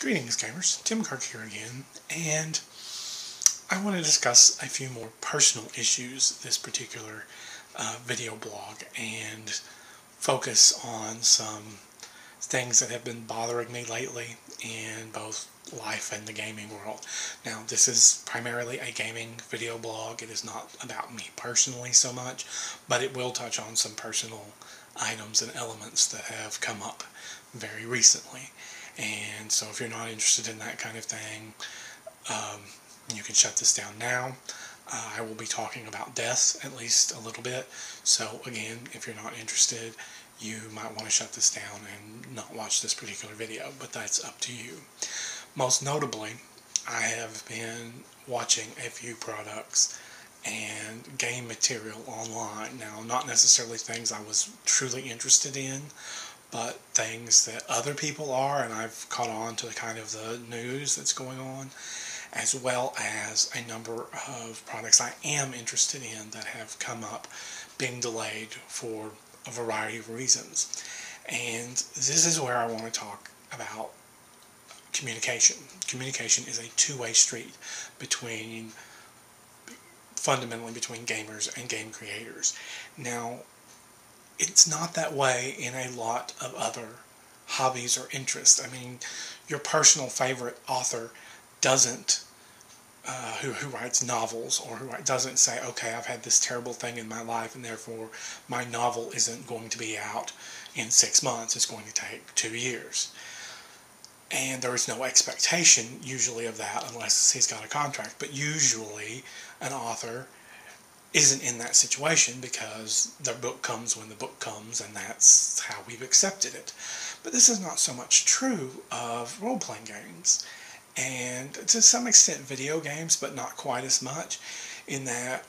Greetings gamers, Tim Kirk here again, and I want to discuss a few more personal issues this particular video blog and focus on some things that have been bothering me lately in both life and the gaming world. Now, this is primarily a gaming video blog. It is not about me personally so much, but it will touch on some personal items and elements that have come up very recently. And so if you're not interested in that kind of thing, you can shut this down now. I will be talking about death at least a little bit. So again, if you're not interested, you might want to shut this down and not watch this particular video, but that's up to you. Most notably, I have been watching a few products and game material online. Now, not necessarily things I was truly interested in, but things that other people are, and I've caught on to kind of the news that's going on, as well as a number of products I am interested in that have come up being delayed for a variety of reasons. And this is where I want to talk about communication. Communication is a two-way street fundamentally between gamers and game creators. Now, it's not that way in a lot of other hobbies or interests. I mean, your personal favorite author doesn't, who writes novels or doesn't say, okay, I've had this terrible thing in my life and therefore my novel isn't going to be out in 6 months. It's going to take 2 years. And there is no expectation usually of that unless he's got a contract. But usually an author isn't in that situation because the book comes when the book comes, and that's how we've accepted it. But this is not so much true of role-playing games, and to some extent video games, but not quite as much, in that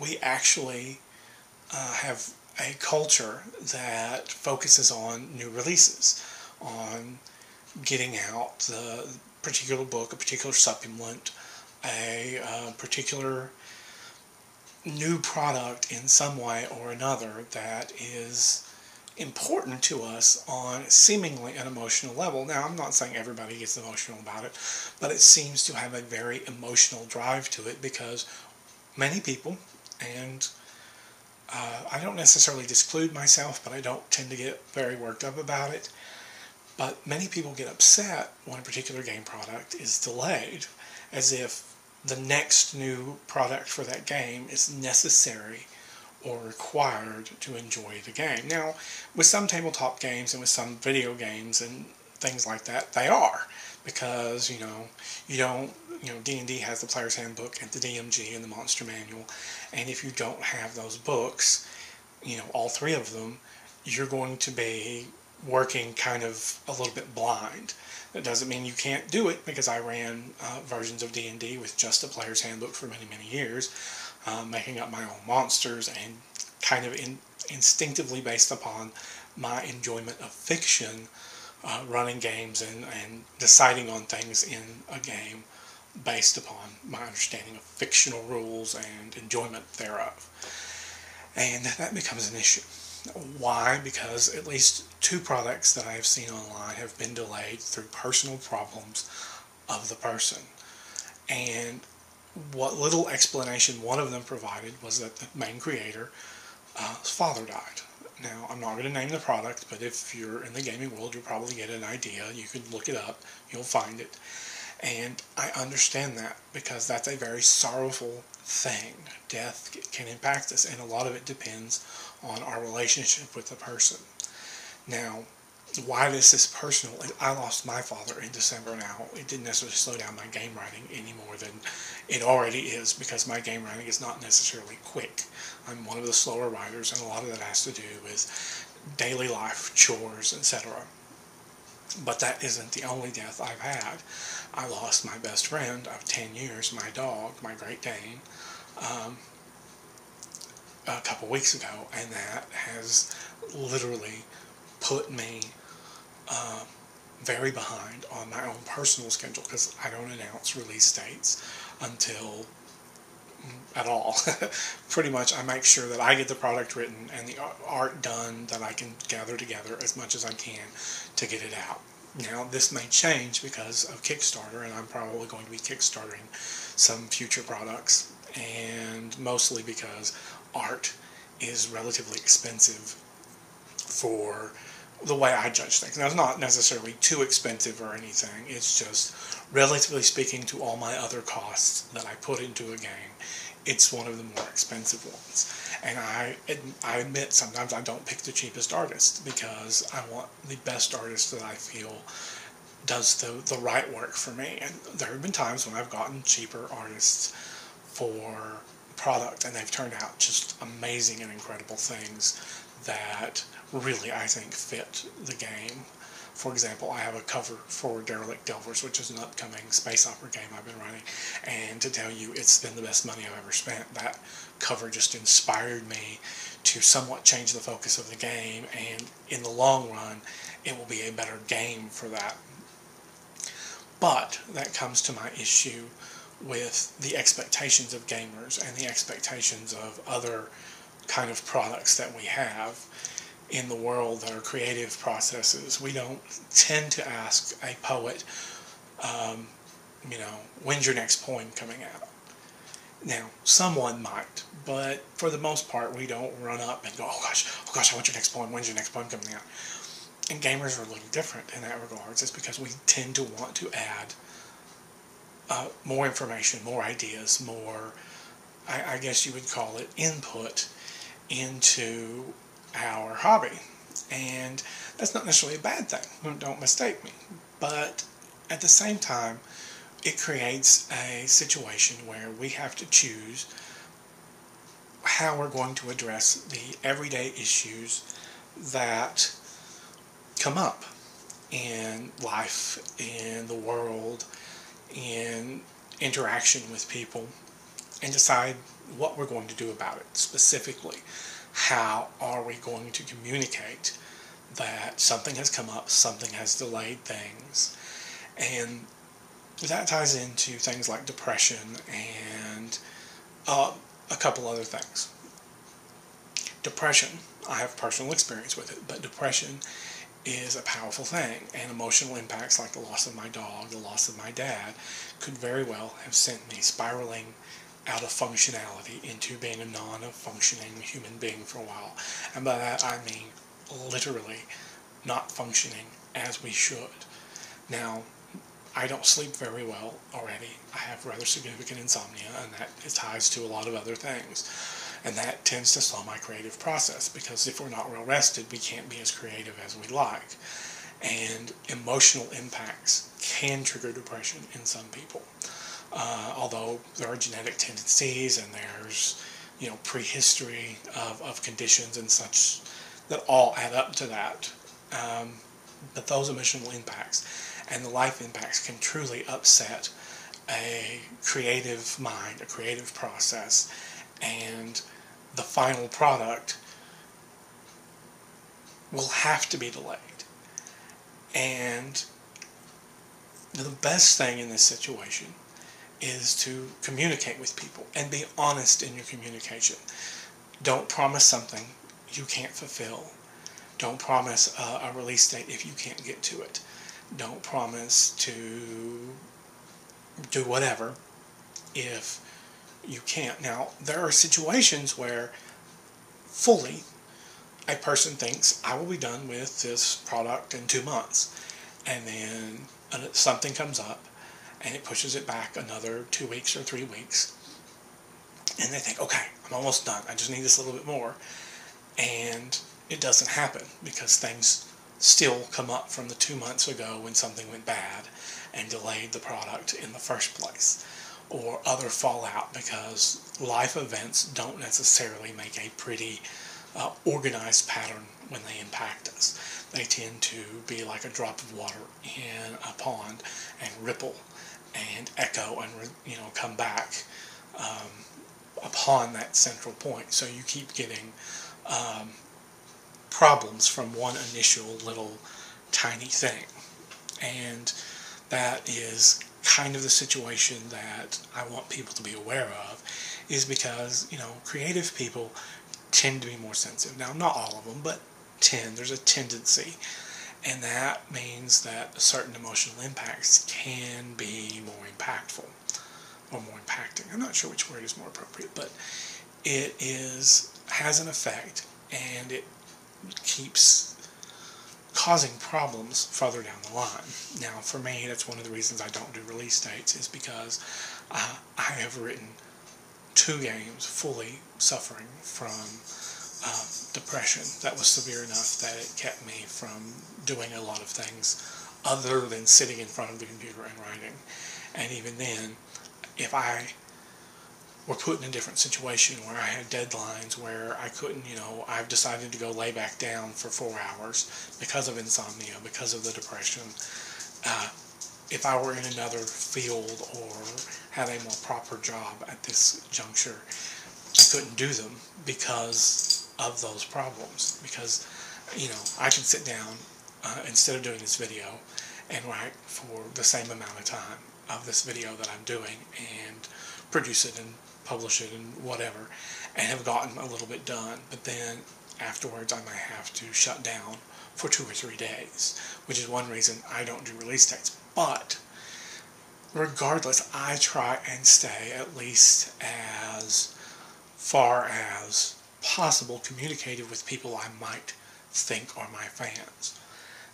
we actually have a culture that focuses on new releases, on getting out the particular book, a particular supplement, a particular new product in some way or another that is important to us on seemingly an emotional level. Now, I'm not saying everybody gets emotional about it, but it seems to have a very emotional drive to it because many people, and I don't necessarily disclude myself, but I don't tend to get very worked up about it, but many people get upset when a particular game product is delayed, as if the next new product for that game is necessary or required to enjoy the game. Now, with some tabletop games and with some video games and things like that, they are, because D&D has the Player's Handbook and the DMG and the Monster Manual, and if you don't have those books, all three of them, you're going to be working kind of a little bit blind. That doesn't mean you can't do it, because I ran versions of D&D with just a Player's Handbook for many, many years, making up my own monsters and kind of instinctively based upon my enjoyment of fiction, running games and deciding on things in a game based upon my understanding of fictional rules and enjoyment thereof. And that becomes an issue. Why? Because at least 2 products that I have seen online have been delayed through personal problems of the person. And what little explanation one of them provided was that the main creator's father died. Now, I'm not going to name the product, but if you're in the gaming world, you'll probably get an idea. You can look it up. You'll find it. And I understand that, because that's a very sorrowful thing. Death can impact us, and a lot of it depends on our relationship with the person. Now, why this is personal, I lost my father in December. Now, it didn't necessarily slow down my game writing any more than it already is, because my game writing is not necessarily quick. I'm one of the slower writers, and a lot of that has to do with daily life, chores, etc. But that isn't the only death I've had. I lost my best friend of 10 years, my dog, my Great Dane, a couple weeks ago, and that has literally put me very behind on my own personal schedule, because I don't announce release dates until at all. Pretty much I make sure that I get the product written and the art done that I can gather together as much as I can to get it out. Now, this may change because of Kickstarter, and I'm probably going to be kickstarting some future products, and mostly because art is relatively expensive for the way I judge things. Now, it's not necessarily too expensive or anything. It's just, relatively speaking to all my other costs that I put into a game, it's one of the more expensive ones. And I admit sometimes I don't pick the cheapest artist because I want the best artist that I feel does the right work for me. And there have been times when I've gotten cheaper artists for product and they've turned out just amazing and incredible things that really, I think, fit the game. For example, I have a cover for Derelict Delvers, which is an upcoming space opera game I've been running, and to tell you it's been the best money I've ever spent. That cover just inspired me to somewhat change the focus of the game, and in the long run, it will be a better game for that. But that comes to my issue with the expectations of gamers and the expectations of other kind of products that we have in the world that are creative processes. We don't tend to ask a poet, when's your next poem coming out? Now, someone might, but for the most part, we don't run up and go, oh gosh, I want your next poem, when's your next poem coming out? And gamers are a little different in that regards. It's because we tend to want to add more information, more ideas, more, I guess you would call it, input into our hobby. And that's not necessarily a bad thing, don't mistake me. But at the same time, it creates a situation where we have to choose how we're going to address the everyday issues that come up in life, in the world, in interaction with people, and decide what we're going to do about it. Specifically, how are we going to communicate that something has come up, something has delayed things, and that ties into things like depression and a couple other things. Depression, I have personal experience with it, but depression is a powerful thing, and emotional impacts like the loss of my dog, the loss of my dad, could very well have sent me spiraling out of functionality into being a non-functioning human being for a while. And by that I mean literally not functioning as we should. Now, I don't sleep very well already. I have rather significant insomnia, and that ties to a lot of other things. And that tends to slow my creative process, because if we're not well rested, we can't be as creative as we like. And emotional impacts can trigger depression in some people. Although there are genetic tendencies and there's, prehistory of conditions and such that all add up to that. But those emotional impacts and the life impacts can truly upset a creative mind, a creative process, and the final product will have to be delayed. And the best thing in this situation is to communicate with people and be honest in your communication. Don't promise something you can't fulfill. Don't promise a release date if you can't get to it. Don't promise to do whatever if you can't. Now, there are situations where fully a person thinks, I will be done with this product in 2 months. And then something comes up and it pushes it back another 2 weeks or 3 weeks. And they think, okay, I'm almost done. I just need this a little bit more. And it doesn't happen because things still come up from the 2 months ago when something went bad and delayed the product in the first place. Or other fallout, because life events don't necessarily make a pretty organized pattern when they impact us. They tend to be like a drop of water in a pond and ripple and echo and come back upon that central point. So you keep getting problems from one initial little tiny thing. And that is kind of the situation that I want people to be aware of, is because, creative people tend to be more sensitive. Now, not all of them, but there's a tendency. And that means that certain emotional impacts can be more impactful or more impacting. I'm not sure which word is more appropriate, but it has an effect, and it keeps causing problems further down the line. Now, for me, that's one of the reasons I don't do release dates, is because I have written 2 games fully suffering from depression that was severe enough that it kept me from doing a lot of things other than sitting in front of the computer and writing. And even then, if I were put in a different situation where I had deadlines where I couldn't, I've decided to go lay back down for 4 hours because of insomnia, because of the depression. If I were in another field or had a more proper job at this juncture, I couldn't do them because of those problems. Because, I can sit down instead of doing this video and write for the same amount of time of this video that I'm doing and produce it and publish it and whatever, and have gotten a little bit done. But then afterwards I might have to shut down for 2 or 3 days, which is one reason I don't do release dates. But regardless, I try and stay at least as far as possible communicative with people I might think are my fans.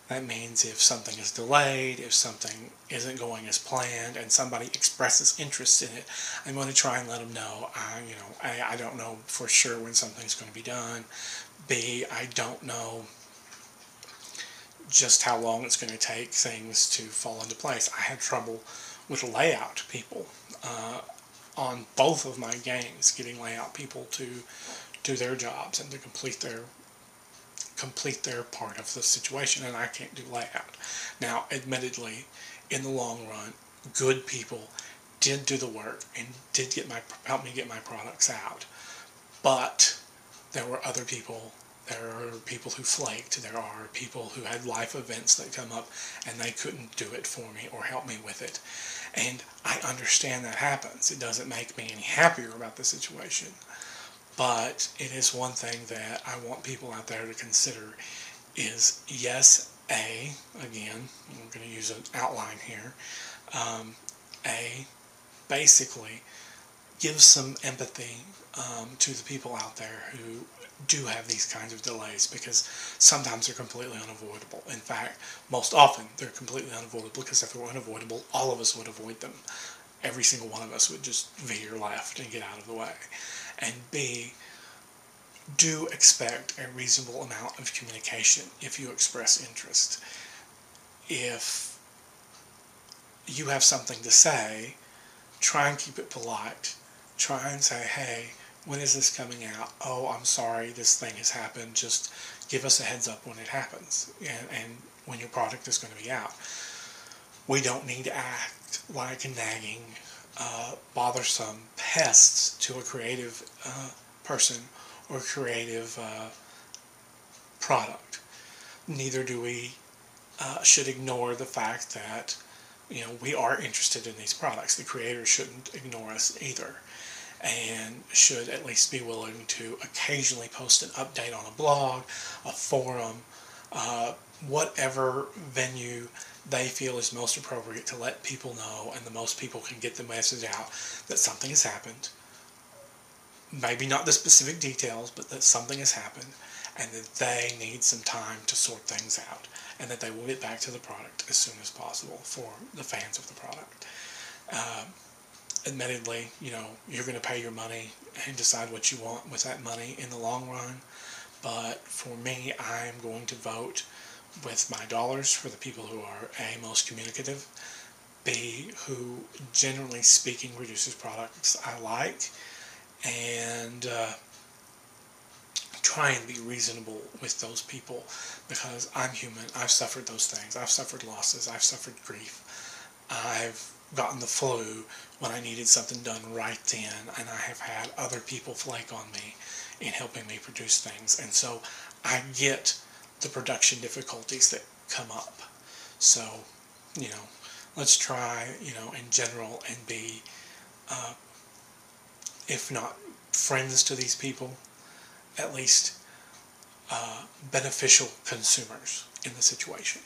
That means if something is delayed, if something isn't going as planned, and somebody expresses interest in it, I'm going to try and let them know. I don't know for sure when something's going to be done. B, I don't know just how long it's going to take things to fall into place. I had trouble with layout people on both of my games, getting layout people to do their jobs and to complete their part of the situation, and I can't do layout. Now, admittedly, in the long run, good people did do the work and did help me get my products out. But there were other people. There are people who flaked. There are people who had life events that come up and they couldn't do it for me or help me with it. And I understand that happens. It doesn't make me any happier about the situation. But it is one thing that I want people out there to consider is, yes, again, I'm going to use an outline here, basically give some empathy to the people out there who do have these kinds of delays, because sometimes they're completely unavoidable. In fact, most often they're completely unavoidable, because if they were unavoidable, all of us would avoid them. Every single one of us would just veer left and get out of the way. And B, do expect a reasonable amount of communication if you express interest. If you have something to say, try and keep it polite. Try and say, hey, when is this coming out? Oh, I'm sorry, this thing has happened. Just give us a heads up when it happens and when your product is going to be out. We don't need to act like nagging, bothersome pests to a creative person or creative product. Neither do we should ignore the fact that we are interested in these products. The creators shouldn't ignore us either, and should at least be willing to occasionally post an update on a blog, a forum, whatever venue they feel is most appropriate to let people know, and the most people can get the message out that something has happened. Maybe not the specific details, but that something has happened, and that they need some time to sort things out, and that they will get back to the product as soon as possible for the fans of the product. Admittedly, you're going to pay your money and decide what you want with that money in the long run, but for me, I'm going to vote with my dollars for the people who are A, most communicative, B, who generally speaking produces products I like, and try and be reasonable with those people, because I'm human. I've suffered those things. I've suffered losses. I've suffered grief. I've gotten the flu when I needed something done right then, and I have had other people flake on me in helping me produce things, and so I get the production difficulties that come up. So, let's try, in general, and be, if not friends to these people, at least beneficial consumers in the situation.